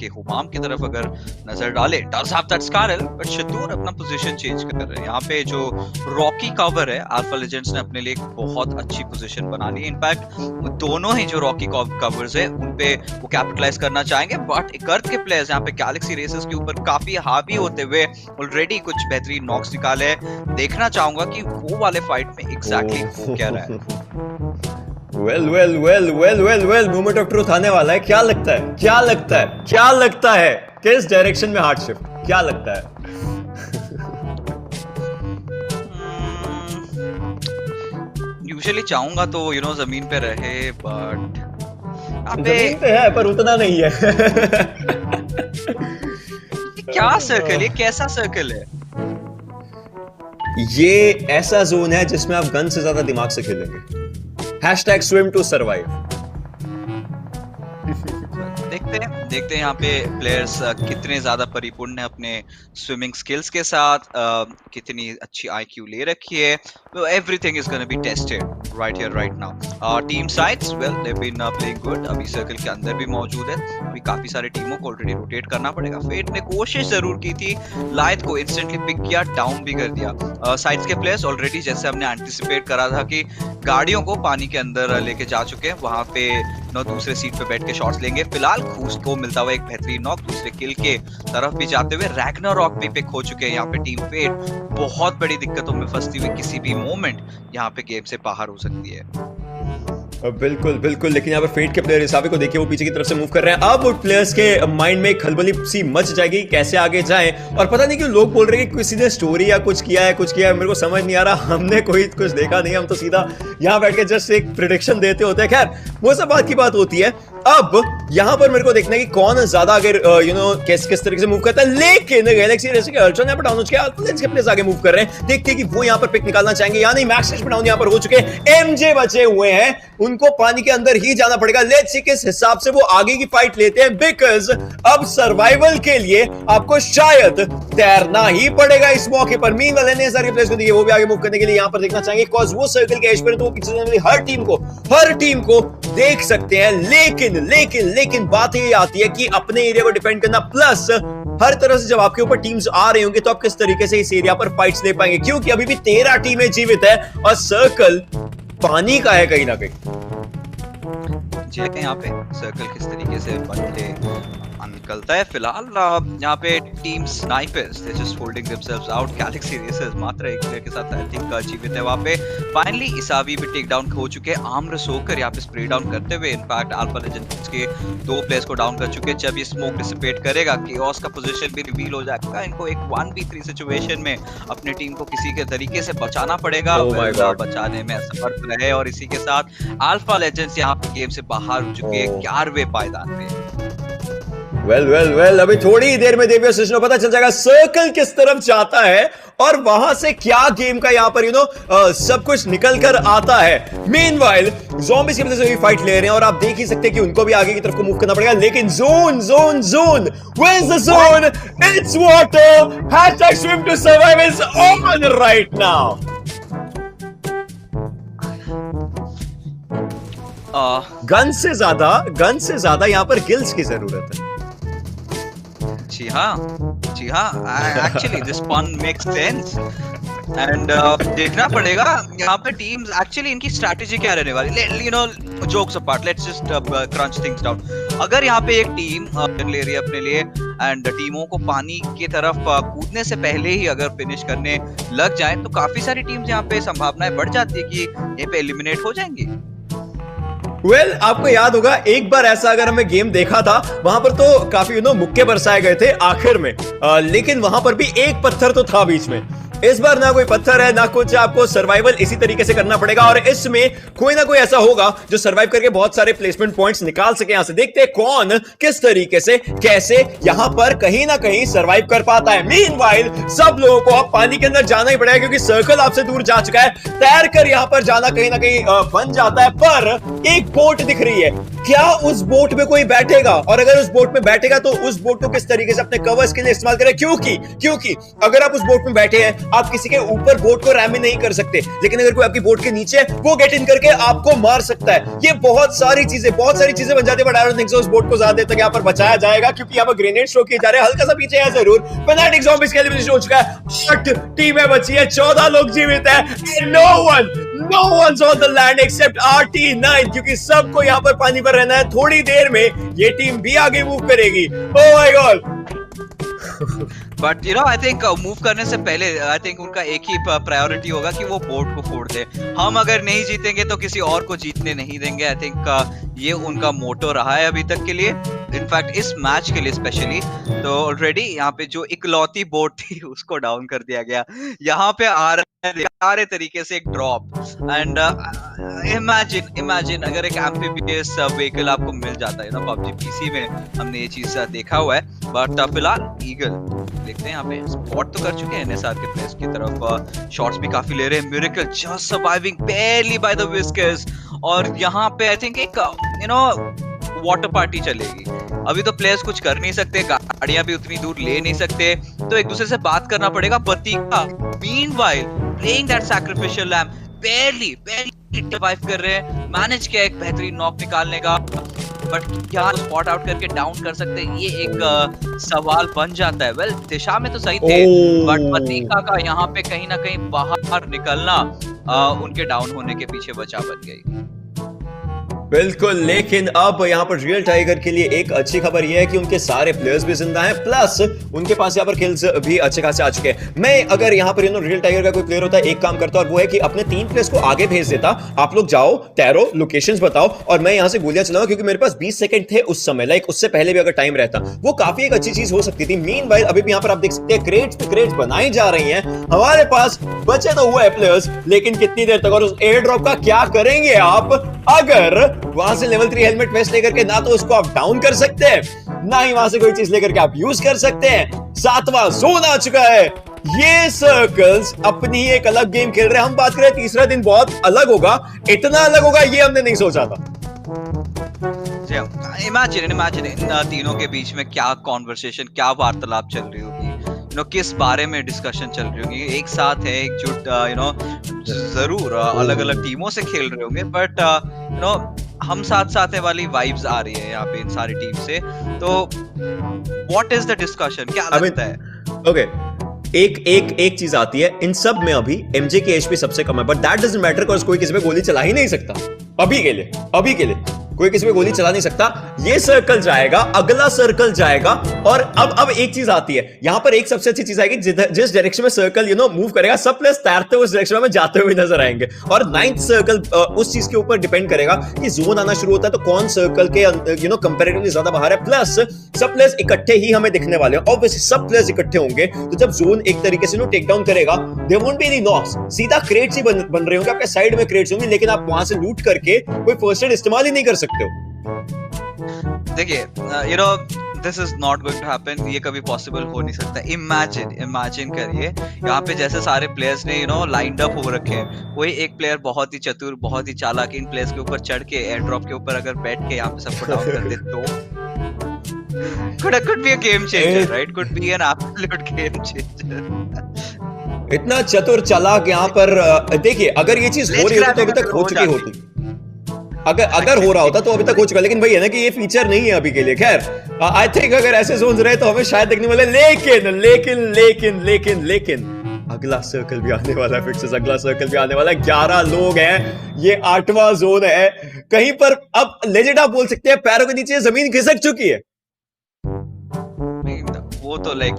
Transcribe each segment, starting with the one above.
के हुमाम की तरफ अगर नजर डाले, डज हैव दैट स्कारल, बट शतूर अपना पोजीशन चेंज कर रहे हैं। यहाँ पे जो रॉकी कवर है, अल्फा लेजेंड्स ने अपने लिए एक बहुत अच्छी पोजीशन बना ली। इनफैक्ट दोनों ही जो रॉकी कवर्स है उन पे वो कैपिटलाइज करना चाहेंगे, बट एक अर्थ के प्लेयर्स यहाँ पे गैलेक्सी रेसेस के ऊपर काफी हावी होते हुए ऑलरेडी कुछ बेहतरीन नॉक्स निकाले हैं। देखना चाहूंगा कि वो वाले फाइट में एग्जैक्टली हो क्या रहा है। वेल मोमेंट ऑफ ट्रूथ आने वाला है। क्या लगता है किस डायरेक्शन में हार्ट शिफ्ट, क्या लगता है? यूजुअली चाहूंगा तो जमीन पे रहे, बट जमीन पे है पर उतना नहीं है। क्या सर्कल है, कैसा सर्कल है? ये ऐसा जोन है जिसमें आप गन से ज्यादा दिमाग से खेलेंगे। #swim to survive। देखते हैं यहाँ पे प्लेयर्स कितने ज्यादा परिपूर्ण है अपने स्विमिंग स्किल्स के साथ, कितनी अच्छी IQ ले रखी है। Everything is gonna be tested right here right now. Team sides well they been playing good, अभी सर्कल के अंदर भी मौजूद है, अभी काफी सारे टीमों को ऑलरेडी रोटेट करना पड़ेगा। फेट ने कोशिश जरूर की थी, लायत को इंस्टेंटली पिक किया, डाउन भी कर दिया। साइड्स के प्लेयर्स ऑलरेडी जैसे हमने एंटिसिपेट करा था कि गाड़ियों को पानी के अंदर लेके जा चुके हैं, वहां पे दूसरे सीट पे बैठ के शॉट्स लेंगे। फिलहाल खूस को मिलता हुआ एक बेहतरीन नॉक, दूसरे किल के तरफ भी जाते हुए रैग्नारॉक भी पिक हो चुके हैं। यहाँ पे टीम फेट बहुत बड़ी दिक्कतों में फंसती हुई किसी भी मोमेंट यहाँ पे गेम से बाहर हो सकती है। बिल्कुल, लेकिन यहाँ पर फेट के प्लेयर हिसाबे को देखिए, वो पीछे की तरफ से मूव कर रहे हैं। अब प्लेयर्स के माइंड में खलबली सी मच जाएगी, कैसे आगे जाएं। और पता नहीं क्यों लोग बोल रहे हैं कि किसी ने स्टोरी या कुछ किया है, मेरे को समझ नहीं आ रहा। हमने कोई कुछ देखा नहीं, हम तो सीधा यहाँ बैठ के जस्ट एक प्रेडिक्शन देते होते हैं। खैर, वो सब बात की बात होती है। अब यहाँ पर मेरे को देखना है कि कौन ज्यादा अगर किस तरीके से मूव करता है। लेकिन गैलेक्सी रेसिंग के अल्ट्रा यहाँ पर डाउन हो चुके हैं, अल्फा लेजेंड्स के प्लेयर्स आगे मूव कर रहे हैं। देखते हैं कि वो यहाँ पर पिक निकालना चाहेंगे या नहीं। मैक्स डाउन यहाँ पर हो चुके हैं, MJ बचे हुए हैं, उनको पानी के अंदर ही जाना पड़ेगा। लेट्स सी किस हिसाब से वो आगे की फाइट लेते हैं, बिकॉज अब सर्वाइवल के लिए आपको शायद तैरना ही पड़ेगा इस मौके पर। मीनवाइल ने सारे प्लेयर्स को दिए, वो भी आगे मूव करने के लिए यहाँ पर देखना चाहेंगे, बिकॉज वो सर्कल के एज पर तो वो पीछे जाने वाली हर टीम को देख सकते हैं। लेकिन बात ये आती है कि अपने एरिया को डिफेंड करना, प्लस हर तरह से जब आपके ऊपर टीम्स आ रही होंगी तो आप किस तरीके से इस एरिया पर फाइट्स ले पाएंगे, क्योंकि अभी भी 13 टीमें जीवित है और सर्कल पानी का है कहीं ना कहीं। यहाँ पे सर्कल किस तरीके से बन के निकलता है। फिलहाल यहाँ पे team snipers they just holding themselves out. Galaxy racers मात्र एक प्लेयर के साथ आई थिंक जीवित है वहां पे। फाइनली इसावी भी टेक डाउन हो चुके हैं, आर्म्स होकर यहाँ पे स्प्रे डाउन करते हुए। इनफैक्ट अल्फा लेजेंड्स के 2 प्लेयर्स को डाउन कर चुके हैं। जब ये स्मोक डिसिपेट करेगा, केओस का पोजीशन भी रिवील हो जाएगा, इनको एक 1v3 सिचुएशन में अपनी टीम को किसी के तरीके से बचाना पड़ेगा। बचाने में असमर्थ रहे और इसी के साथ अल्फा लेजेंड्स यहाँ पे गेम से बाहर हो चुके हैं 11वें पायदान पे। वेल अभी थोड़ी ही देर में देवियो सिस्नो पता चल जाएगा सर्कल किस तरफ जाता है और वहां से क्या गेम का यहाँ पर सब कुछ निकल कर आता है। मीनवाइल ज़ॉम्बीज़ की वजह से फाइट ले रहे हैं और आप देख ही सकते हैं कि उनको भी आगे की तरफ को मूव करना पड़ेगा। लेकिन zone where's the zone? It's water. #swim to survive is on right now. Gun से ज्यादा यहाँ पर गिल्स की जरूरत है। जी हाँ, एक्चुअली दिस पन मेक्स सेंस एंड देखना पड़ेगा यहाँ पे टीम्स एक्चुअली इनकी स्ट्रैटेजी क्या रहने वाली। Jokes apart, let's just crunch things down. अगर यहाँ पे एक टीम ले रही है अपने लिए एंड टीमों को पानी की तरफ कूदने से पहले ही अगर फिनिश करने लग जाए तो काफी सारी टीम्स यहाँ पे संभावनाएं बढ़ जाती है कि यहाँ पे एलिमिनेट हो जाएंगी। आपको याद होगा एक बार ऐसा अगर हमें गेम देखा था, वहां पर तो काफी मुक्के बरसाए गए थे आखिर में, लेकिन वहां पर भी एक पत्थर तो था बीच में। इस बार ना कोई पत्थर है ना कुछ, आपको सर्वाइवल इसी तरीके से करना पड़ेगा और इसमें कोई ना कोई ऐसा होगा जो सर्वाइव करके बहुत सारे प्लेसमेंट पॉइंट्स निकाल सके। यहां से देखते हैं कौन किस तरीके से कैसे यहां पर कहीं ना कहीं सर्वाइव कर पाता है। मीनवाइल सब लोगों को अब पानी के अंदर जाना ही पड़ेगा क्योंकि सर्कल आपसे दूर जा चुका है। तैर कर यहां पर जाना कहीं ना कहीं बन जाता है, पर एक बोट दिख रही है। क्या उस बोट में कोई बैठेगा? और अगर उस बोट में बैठेगा तो उस बोट को किस तरीके से अपने कवर्स के लिए इस्तेमाल करें, क्योंकि अगर आप उस बोट में बैठे हैं आप किसी के ऊपर बोट को रैम नहीं कर सकते, लेकिन अगर कोई आपकी बोट के नीचे है वो गेट इन करके आपको मार सकता है। ये बहुत सारी चीजें बन जाती है, but I don't think so उस बोट को ज्यादा देर तक यहाँ पर बचाया जाएगा, क्योंकि यहाँ पर ग्रेनेड शो किए जा रहे हैं। हल्का सा पीछे है जरूर, फैनेटिक ज़ॉम्बीज़ के एलिमिनेशन हो चुका है, 8 टीमें बची है, 14 लोग जीवित है, no one's on the land except RT9, क्योंकि सबको यहाँ पर पानी पर रहना है। थोड़ी देर में ये टीम भी आगे मूव करेगी। Oh my God! But you know I think move करने से पहले आई थिंक उनका एक ही प्रायोरिटी होगा कि वो बोट को फोड़ दे। हम अगर नहीं जीतेंगे तो किसी और को जीतने नहीं देंगे। आई थिंक ये उनका मोटो रहा है अभी तक के लिए, इनफैक्ट इस मैच के लिए स्पेशली। तो ऑलरेडी यहाँ पे जो इकलौती बोट थी उसको डाउन कर दिया गया। यहाँ पे आ सारे तरीके से एक ड्रॉप, एंड इमेजिन अगर एक एम्फीबियस व्हीकल आपको मिल जाता है ना PUBG PC में, हमने ये चीज देखा हुआ है। बट फिलहाल ईगल देखते हैं यहाँ पे स्पॉट तो कर चुके हैं NSR के प्लेस की तरफ, शॉट्स भी काफी ले रहे हैं। Miracle just surviving barely by the whiskers, और यहाँ पे आई थिंक एक यू नो वाटर पार्टी चलेगी। अभी तो प्लेयर्स कुछ कर नहीं सकते, गाड़ियां भी उतनी दूर ले नहीं सकते, तो एक दूसरे से बात करना पड़ेगा। बतीका meanwhile playing that sacrificial lamp, barely survive कर रहे हैं, मैनेज किया एक बेहतरीन नॉक निकालने का, बट क्या स्पॉट आउट करके डाउन कर सकते हैं, ये एक सवाल बन जाता है। वेल दिशा में तो सही थे, बट बतीका का यहाँ पे कहीं ना कहीं बाहर निकलना उनके डाउन होने के पीछे वजह बन गई। बिल्कुल, लेकिन अब यहाँ पर रियल टाइगर के लिए एक अच्छी खबर यह है कि उनके सारे प्लेयर्स भी जिंदा हैं, प्लस उनके पास यहाँ पर किल्स भी अच्छे खासे आ चुके हैं। मैं अगर यहाँ पर रियल टाइगर का कोई प्लेयर होता है, एक काम करता और वो है कि अपने 3 प्लेयर्स को आगे भेज देता, आप लोग जाओ, तैरो, लोकेशंस बताओ और मैं यहाँ से गोलियां चलाऊं, क्योंकि मेरे पास 20 सेकंड थे उस समय, लाइक उससे पहले भी अगर टाइम रहता वो काफी एक अच्छी चीज हो सकती थी। मीनवाइल अभी भी यहाँ पर आप देख सकते हैं क्रेट्स पे क्रेट्स बनाई जा रही हैं, हमारे पास बचे तो हुए प्लेयर्स, लेकिन कितनी देर तक, और उस एयर ड्रॉप का क्या करेंगे आप अगर वहां से लेवल 3 हेलमेट वेस्ट लेकर के ना तो उसको आप डाउन कर सकते हैं, ना ही वहां से कोई चीज लेकर के आप यूज कर सकते हैं। 7वां जोन आ चुका है, ये सर्कल्स अपनी एक अलग गेम खेल रहे हैं। हम बात करें तीसरा दिन बहुत अलग होगा, इतना अलग होगा ये हमने नहीं सोचा था। इमेजिन इन तीनों के बीच में क्या कॉन्वर्सेशन, क्या वार्तालाप चल रही होगी, यू नो किस बारे में डिस्कशन चल रही होगी। एक साथ है, एकजुट, यू नो जरूर अलग अलग टीमों से खेल रहे होंगे, बट यू नो हम साथ वाली वाइब्स आ रही है यहाँ पे इन सारी टीम से। तो व्हाट इज द डिस्कशन, क्या लगता है? ओके, एक चीज आती है, इन सब में अभी एमजे की एचपी सबसे कम है, but that doesn't matter because कोई किसी पे गोली चला ही नहीं सकता अभी के लिए कोई किसी पे गोली चला नहीं सकता। ये सर्कल जाएगा, अगला सर्कल जाएगा, और अब एक चीज आती है यहां पर, एक सबसे अच्छी चीज आएगी, जिस डायरेक्शन में सर्कल यू नो मूव करेगा, सब प्लेयर्स तैरते हुए उस डायरेक्शन में जाते हुए नजर आएंगे। और 9th सर्कल उस चीज के ऊपर डिपेंड करेगा कि जोन आना शुरू होता है तो कौन सर्कल के यू नो कंपैरेटिवली ज्यादा बाहर है। प्लस सब प्लेयर्स इकट्ठे ही हमें दिखने वाले हैं, ऑब्वियसली सब प्लेयर्स इकट्ठे होंगे, तो जब जोन एक तरीके से टेक डाउन करेगा, there won't be any knocks, सीधा क्रेट्स ही बन रहे होंगे, आपके साइड में क्रेट्स होंगे, लेकिन आप वहां से लूट करके कोई फर्स्ट एड इस्तेमाल ही नहीं कर सकते हो। देखिए, you know this is not going to happen, ये कभी पॉसिबल हो नहीं सकता। इमेजिन करिए यहाँ पे जैसे सारे प्लेयर्स ने यू नो लाइंड अप हो रखे हैं, कोई एक प्लेयर बहुत ही चतुर, बहुत ही चालाक इन प्लेयर्स के ऊपर चढ़ के एयर ड्रॉप के ऊपर अगर बैठ के यहाँ पे सबको डाउन कर दे तो could be a game changer, right? Could be an absolute game changer. इतना चतुर चालाक यहाँ पर देखिए, अगर ये चीज हो रही होती तो अभी तक हो चुकी होती, अगर हो रहा होता तो अभी तक हो चुका, लेकिन भाई है ना कि ये फीचर नहीं है अभी के लिए। खैर आई थिंक अगर ऐसे जोन्स रहे तो हमें शायद देखने वाले, लेकिन अगला सर्कल भी आने वाला है, फिक्सेस अगला सर्कल भी आने वाला है। 11 लोग हैं, ये 8वां जोन है, कहीं पर अब लेजेंड आप बोल सकते हैं पैरों के नीचे जमीन खिसक चुकी है। वो तो लाइक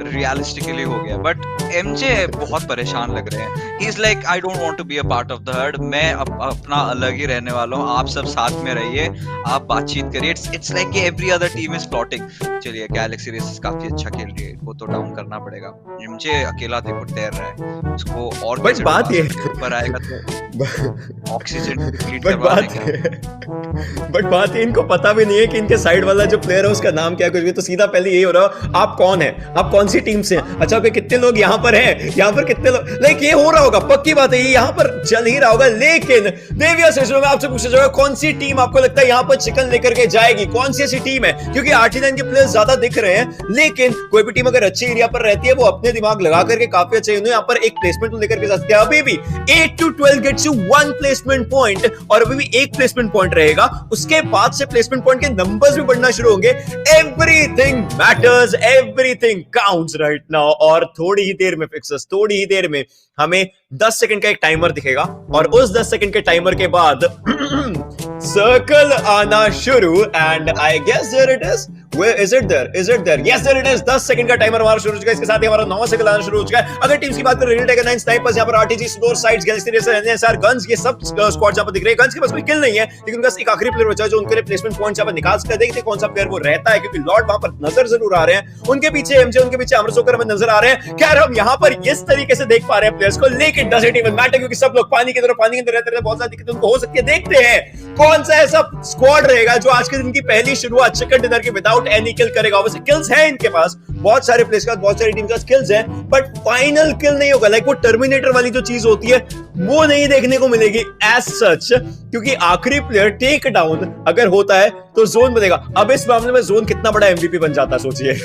रियलिस्टिकली हो गया, बट एमजे बहुत परेशान लग रहे हैं। He is like I don't want to be a part of the herd, मैं अपना अलग ही रहने वाला हूँ, आप सब साथ में रहिए, आप बातचीत करिए। It's like every other team is plotting. चलिए गैलेक्सी रेसेस काफी अच्छा खेल रही है, वो तो डाउन करना पड़ेगा। एमजे अकेला देखो तैर रहा है, उसको और बट बात ये ऊपर आएगा तो ऑक्सीजन डिप्लीट बट बात इनको पता भी नहीं है कि इनके साइड वाला जो प्लेयर है उसका नाम क्या है कुछ भी, तो सीधा पहले यही हो रहा है, आप कौन कौन सी टीम से हैं? अच्छा ओके, कितने लोग यहाँ पर हैं, यहाँ पर कितने लोग, लाइक ये हो रहा होगा, पक्की बात है ये यहाँ पर चल ही रहा होगा। लेकिन देविया सेशनों में आपसे पूछा जाएगा कौन सी टीम आपको लगता है यहाँ पर चिकन लेकर के जाएगी, कौन सी ऐसी टीम है? क्योंकि RT9 के प्लेयर्स ज्यादा दिख रहे हैं, लेकिन कोई भी टीम अगर अच्छे एरिया पर रहती है वो अपने दिमाग लगा करके काफी अच्छे यहाँ पर एक प्लेसमेंट लेकर के जा सकते हैं। अभी भी 8 to 12 gets you 1 placement point, और अभी भी एक प्लेसमेंट पॉइंट रहेगा, उसके बाद से प्लेसमेंट पॉइंट के नंबर्स भी बढ़ना शुरू होंगे। Everything matters, everything counts right now. और थोड़ी ही देर में फिक्सर्स, थोड़ी ही देर में हमें 10 सेकंड का एक टाइमर दिखेगा, और उस 10 सेकंड के टाइमर के बाद सर्कल आना शुरू। And I guess there it is, Where is it there? Is it there? Yes, there it is. 10 second का टाइमर हमारा शुरू हो चुका है। इसके साथ ही हमारा 9 सेकंड आना शुरू हो चुका है। अगर टीम्स की बात करें, रियल टाइगर 9 स्नाइपर्स, यहाँ पर RTG, स्लोर sites, Galaxy racer, NSR, guns, ये सब स्क्वाड यहाँ पर दिख रहे हैं। गन्स के पास कोई किल नहीं है, लेकिन उनका एक आखिरी प्लेयर बचा है जो उनके लिए प्लेसमेंट पॉइंट यहाँ पर निकाल सकता है। देखते हैं कौन सा प्लेयर वो रहता है, क्योंकि लॉर्ड वहां पर नजर जरूर आ रहे हैं। उनके पीछे एमजे, उनके पीछे अमर जोकर हमें नजर आ रहे हैं। खैर हम यहाँ पर इस तरीके से देख पा रहे हैं प्लेयर्स को, लेकिन डजंट इवन मैटर, क्योंकि सब लोग पानी के अंदर रहते हैं। बहुत सारी दिक्कतें उनको हो सकती है। देखते हैं कौन सा ऐसा स्क्वाड रहेगा जो आज के दिन की पहली शुरुआत चिकन डिनर के विदाउट एनी किल करेगा। वैसे किल्स हैं इनके पास, बहुत सारे प्लेयर्स का, बहुत सारी टीम का स्किल्स हैं, बट फाइनल किल नहीं होगा। लाइक वो टर्मिनेटर वाली जो चीज होती है वो नहीं देखने को मिलेगी एज सच, क्योंकि आखिरी प्लेयर टेक डाउन अगर होता है तो जोन बनेगा। अब इस मामले में जोन कितना बड़ा एमवीपी बन जाता है सोचिए।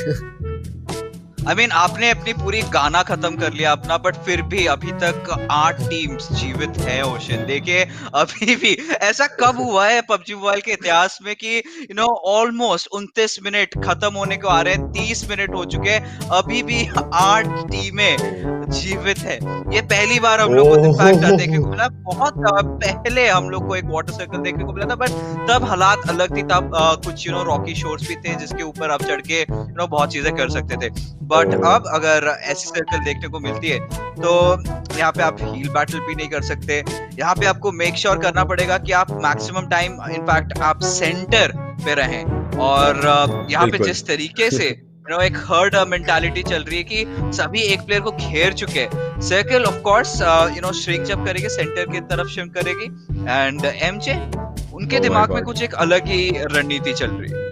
I mean, आपने अपनी पूरी गाना खत्म कर लिया अपना, बट फिर भी अभी तक 8 टीम्स जीवित है। ओशन देखिए, अभी भी ऐसा कब हुआ है पबजी मोबाइल के इतिहास में कि ऑलमोस्ट 29 मिनट खत्म होने को आ रहे हैं, 30 मिनट हो चुके हैं, अभी भी 8 टीमें जीवित है। ये पहली बार हम लोग को इनफैक्ट देखने को मिला। बहुत पहले हम लोग को एक वाटर सर्कल देखने को मिला था, बट तब हालात अलग थी। तब कुछ रॉकी शोर्स भी थे जिसके ऊपर आप चढ़ के बहुत चीजें कर सकते थे। बट अब अगर ऐसी सर्कल देखने को मिलती है तो यहाँ पे आप हील बैटल भी नहीं कर सकते। यहाँ पे आपको मेक श्योर करना पड़ेगा कि आप मैक्सिमम टाइम इनफैक्ट आप सेंटर पे रहें। और यहाँ पे जिस तरीके से एक हर्ड मेंटालिटी चल रही है कि सभी एक प्लेयर को घेर चुके हैं। सर्कल ऑफ कोर्स श्रिंक जब करेगी, सेंटर की तरफ शिफ्ट करेगी, एंड एमजे उनके दिमाग में कुछ एक अलग ही रणनीति चल रही है।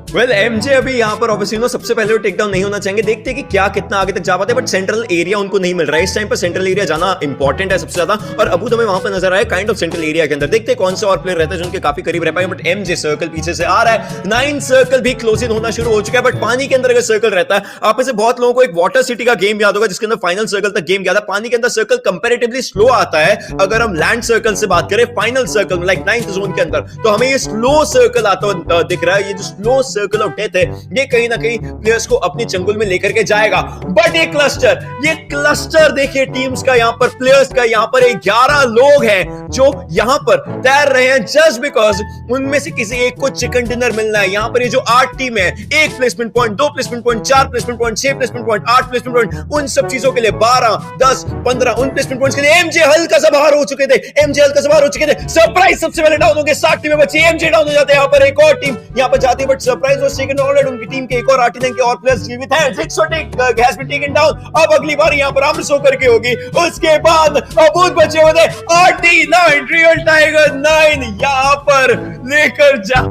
वेल एमजे अभी यहाँ पर ऑब्वियसली सबसे पहले वो टेक डाउन नहीं होना चाहेंगे। देखते हैं कि क्या कितना आगे तक जा पाते हैं, बट सेंट्रल एरिया उनको नहीं मिल रहा है इस टाइम पर। सेंट्रल एरिया जाना इंपॉर्टेंट है सबसे ज्यादा, और अबू हमें वहां पर नजर आया काइंड ऑफ सेंट्रल एरिया के अंदर। देखते हैं कौन सा और प्लेयर रहता है जो उनके काफी करीब रह पाएंगे। बट एमजे सर्कल पीछे से आ रहा है, 9 सर्कल भी क्लोज इन होना शुरू हो चुका है। बट पानी के अंदर अगर सर्कल रहता है, आप में से बहुत लोगों को एक वाटर सिटी का गेम याद होगा जिसके अंदर फाइनल सर्कल तक गेम याद है। पानी के अंदर सर्कल कंपैरेटिवली स्लो आता है। अगर हम लैंड सर्कल से बात करें, फाइनल सर्कल में लाइक 9th जोन के अंदर, तो हमें ये स्लो सर्कल आता हुआ दिख रहा है। ये जो स्लो सर्कल ऑफ डेथ है, ये कहीं ना कहीं प्लेयर्स को अपनी चंगुल में लेकर के जाएगा। बट ये क्लस्टर देखिए टीम्स का, यहाँ पर प्लेयर्स का, यहाँ पर 11 लोग हैं जो यहाँ पर तैर रहे हैं जस्ट बिकॉज उनमें से किसी एक को चिकन डिनर मिलना है। यहाँ पर ये जो 8 टीम है, 1 placement point, 2 placement point, 4 placement point, 6 placement point, 8 placement point, उन सब चीजों के लिए 12, 10, 15 उन प्लेसमेंट पॉइंट्स के लिए एमजे हल्का सा बाहर हो चुके थे। सरप्राइज सबसे पहले डाउन होंगे, 7 टीमें बची, एमजे डाउन हो जाते हैं। यहाँ पर एक और टीम यहाँ पर जाती है, but surprise was taken already. उनकी टीम के एक और RT9 के और प्लेयर्स जीवित हैं। Zixotic has been taken down। अब अगली बार यहाँ पर अमर जोकर की होगी, उसके बाद अबूद बचे हुए RT9 रियल टाइगर 9 यहाँ पर लेकर जा